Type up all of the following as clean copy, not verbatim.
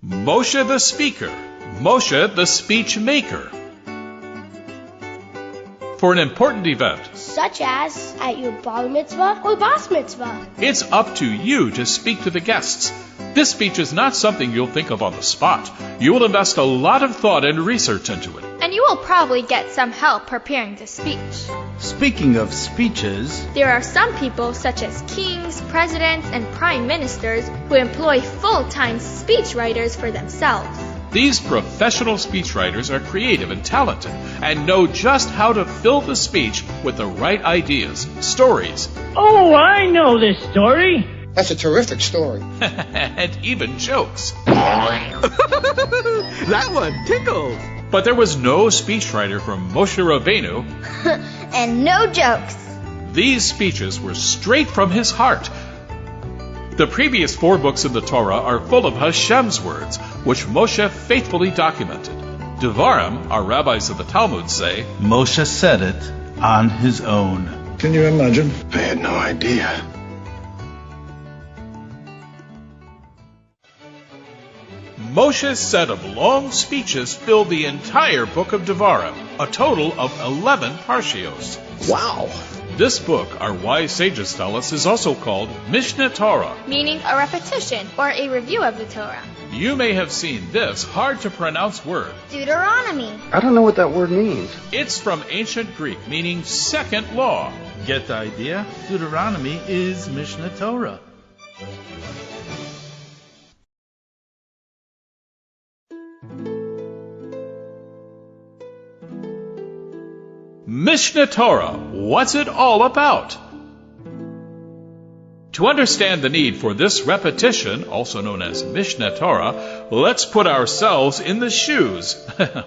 Moshe the speaker, Moshe the speech maker. For an important event, such as at your bar mitzvah or bas mitzvah, it's up to you to speak to the guests. This speech is not something you'll think of on the spot. You will invest a lot of thought and research into it. And you will probably get some help preparing the speech. Speaking of speeches, there are some people, such as kings, presidents, and prime ministers, who employ full-time speechwriters for themselves. These professional speechwriters are creative and talented and know just how to fill the speech with the right ideas, stories. Oh, I know this story. That's a terrific story. And even jokes. That one tickled. But there was no speechwriter from Moshe Rabbeinu. And no jokes. These speeches were straight from his heart. The previous 4 books in the Torah are full of Hashem's words, which Moshe faithfully documented. Devarim, our rabbis of the Talmud say, Moshe said it on his own. Can you imagine? I had no idea. Moshe's set of long speeches filled the entire book of Devarim, a total of 11 Parshios. Wow! This book, our wise sages tell us, is also called Mishneh Torah, meaning a repetition or a review of the Torah. You may have seen this hard-to-pronounce word. Deuteronomy. I don't know what that word means. It's from ancient Greek, meaning second law. Get the idea? Deuteronomy is Mishneh Torah. Mishneh Torah, what's it all about? To understand the need for this repetition, also known as Mishneh Torah, let's put ourselves in the shoes,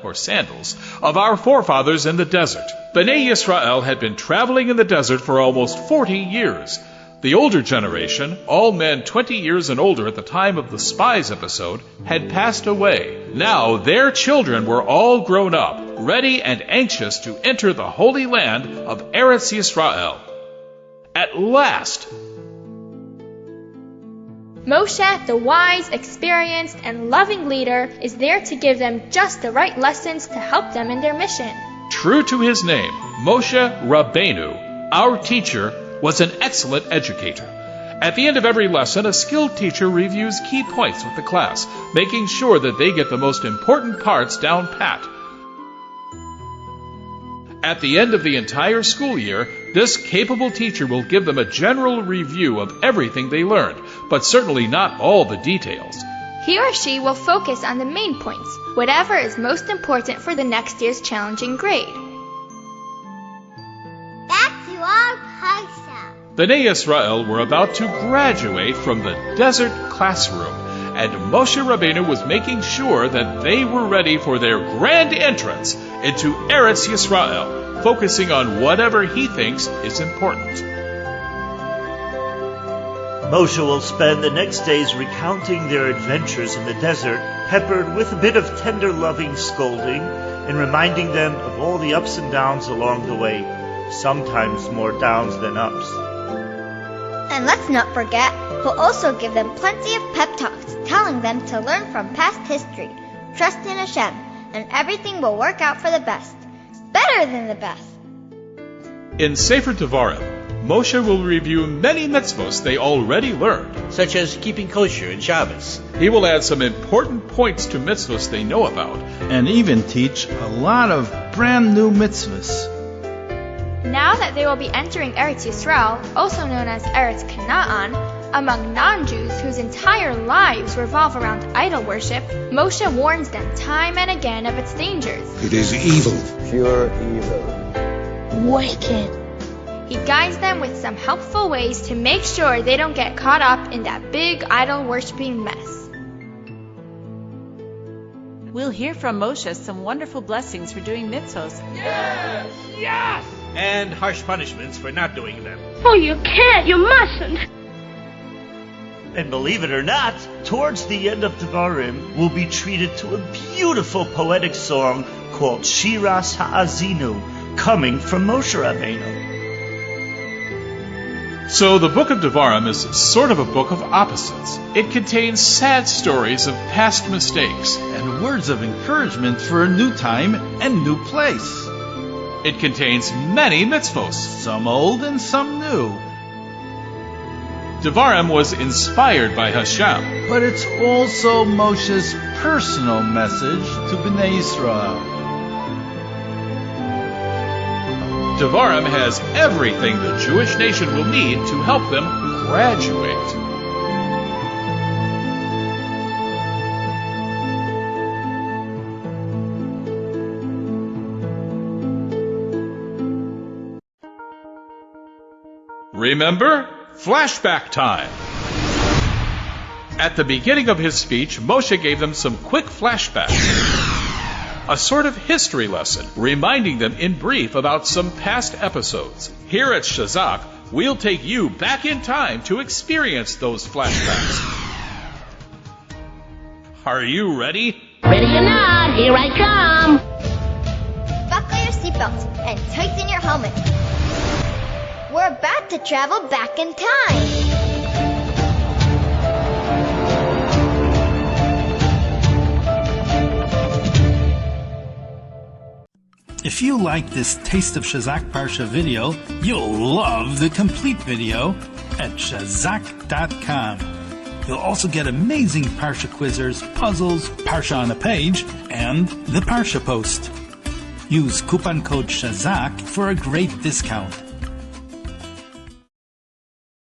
or sandals, of our forefathers in the desert. Bnei Yisrael had been traveling in the desert for almost 40 years. The older generation, all men 20 years and older at the time of the spies episode, had passed away. Now their children were all grown up, ready and anxious to enter the holy land of Eretz Yisrael. At last! Moshe, the wise, experienced, and loving leader, is there to give them just the right lessons to help them in their mission. True to his name, Moshe Rabbeinu, our teacher, was an excellent educator. At the end of every lesson, a skilled teacher reviews key points with the class, making sure that they get the most important parts down pat. At the end of the entire school year, this capable teacher will give them a general review of everything they learned, but certainly not all the details. He or she will focus on the main points, whatever is most important for the next year's challenging grade. Back to our Parsha. Bnei Yisrael were about to graduate from the desert classroom, and Moshe Rabbeinu was making sure that they were ready for their grand entrance into Eretz Yisrael, focusing on whatever he thinks is important. Moshe will spend the next days recounting their adventures in the desert, peppered with a bit of tender, loving scolding, and reminding them of all the ups and downs along the way, sometimes more downs than ups. And let's not forget, he'll also give them plenty of pep talks, telling them to learn from past history, trust in Hashem, and everything will work out for the best. Better than the best. In Sefer Devarim, Moshe will review many mitzvos they already learned, such as keeping kosher and Shabbos. He will add some important points to mitzvos they know about, and even teach a lot of brand new mitzvahs. Now that they will be entering Eretz Yisrael, also known as Eretz Canaan, among non-Jews whose entire lives revolve around idol worship, Moshe warns them time and again of its dangers. It is evil. Pure evil. wicked. He guides them with some helpful ways to make sure they don't get caught up in that big idol-worshipping mess. We'll hear from Moshe some wonderful blessings for doing mitzvos. Yes! Yes! And harsh punishments for not doing them. Oh, you can't, you mustn't. And believe it or not, towards the end of Devarim, we'll be treated to a beautiful poetic song called Shiras Ha'azinu, coming from Moshe Rabbeinu. So the book of Devarim is sort of a book of opposites. It contains sad stories of past mistakes and words of encouragement for a new time and new place. It contains many mitzvos, some old and some new. Devarim was inspired by Hashem, but it's also Moshe's personal message to Bnei Israel. Devarim has everything the Jewish nation will need to help them graduate. Remember? Flashback time! At the beginning of his speech, Moshe gave them some quick flashbacks. A sort of history lesson, reminding them in brief about some past episodes. Here at Shazak, we'll take you back in time to experience those flashbacks. Are you ready? Ready or not, here I come! Buckle your seatbelts and tighten your helmet. We're about to travel back in time. If you like this Taste of Shazak Parsha video, you'll love the complete video at Shazak.com. You'll also get amazing Parsha quizzers, puzzles, Parsha on a page, and the Parsha post. Use coupon code Shazak for a great discount.